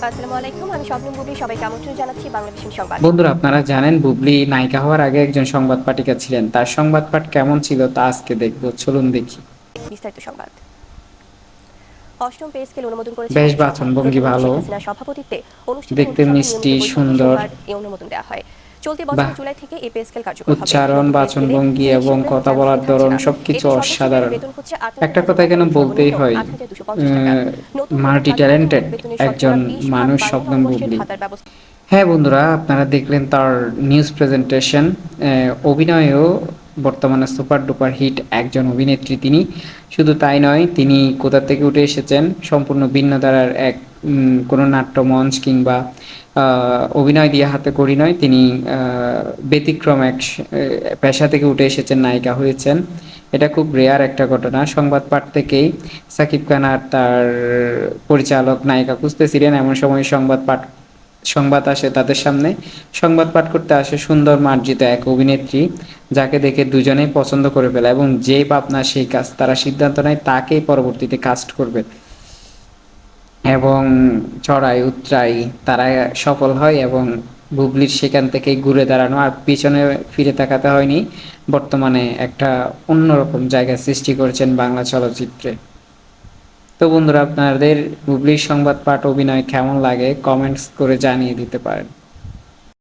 আসসালামু আলাইকুম। আমি শবনম বুবলি। সবাইকে আমন্ত্রণ জানাচ্ছি বাংলাদেশের সংবাদ। বন্ধুরা, আপনারা জানেন বুবলি নায়িকা হওয়ার আগে একজন সংবাদ পাঠিকা ছিলেন। তার সংবাদ পাঠ কেমন ছিল তা আজকে দেখব, চলুন দেখি। বিস্তারিত সংবাদ। অষ্টম পে স্কেল অনুমোদন করেছে বেশ মন্ত্রিসভা। বাচনভঙ্গি প্রধানমন্ত্রী ভালো, শেখ হাসিনার সভাপতিত্বে অনুষ্ঠিত দেখতে মন্ত্রিসভার মিষ্টি, নিয়মিত বৈঠকে সুন্দর। সোমবার এই অনুমোদন দেওয়া হয়। চলতি বাহ, বছরের জুলাই থেকে এই পে স্কেল কার্যকর হবে। উচ্চারণ, নতুন পে স্কেলে বাচনভঙ্গি সিভিল এবং সার্ভেন্ট ও কথা চার্জশিট বলার থাকছে ধরন না। সবকিছু এতে সদস্য ব্যয়ের অসাধারণ। বেতন হচ্ছে একটা 98,000 কথা টাকা কেন থেকে বলতেই সর্বনিম্ন হয়, 8,250 টাকা। নতুন বেতন মাল্টি কাঠামোতে মূল ট্যালেন্টেড বেতনের একজন শতকরা 20% মানুষ বাড়িয়ে স্বপ্ন নববর্ষের বুবলি। ভাতার ব্যবস্থা। হ্যাঁ বন্ধুরা, আপনারা দেখলেন তার নিউজ প্রেজেন্টেশন। অভিনয়েও বর্তমানে সুপার ডুপার হিট একজন অভিনেত্রী তিনি। শুধু তাই নয়, তিনি কোথা থেকে উঠে এসেছেন, সম্পূর্ণ ভিন্ন ধারার এক কোনো নাট্যমঞ্চ কিংবা অভিনয় দিয়ে হাতে করি নয়, তিনি ব্যতিক্রম এক পেশা থেকে উঠে এসেছেন, নায়িকা হয়েছেন। এটা খুব রেয়ার একটা ঘটনা। সংবাদ পাঠ থেকেই সাকিব খান আর তার পরিচালক নায়িকা খুঁজতেছিলেন, এমন সময় সংবাদ আসে তাদের সামনে। সংবাদ পাঠ করতে আসে সুন্দর মার্জিত এক অভিনেত্রী, যাকে দেখে দুজনেই পছন্দ করে ফেলে এবং যে ভাবনা সেই কাজ, তারা সিদ্ধান্ত নেয় তাকেই পরবর্তীতে কাস্ট করবে এবং চড়াই উতরাই তারা সফল হয় এবং বুবলির সেখান থেকেই ঘুরে দাঁড়ানো আর পিছনে ফিরে তাকাতে হয়নি। বর্তমানে একটা অন্যরকম জায়গা সৃষ্টি করেছেন বাংলা চলচ্চিত্রে। তো বন্ধুরা, আপনাদের বুবলির সংবাদ পাঠ অভিনয় কেমন লাগে কমেন্টস করে জানিয়ে দিতে পারেন।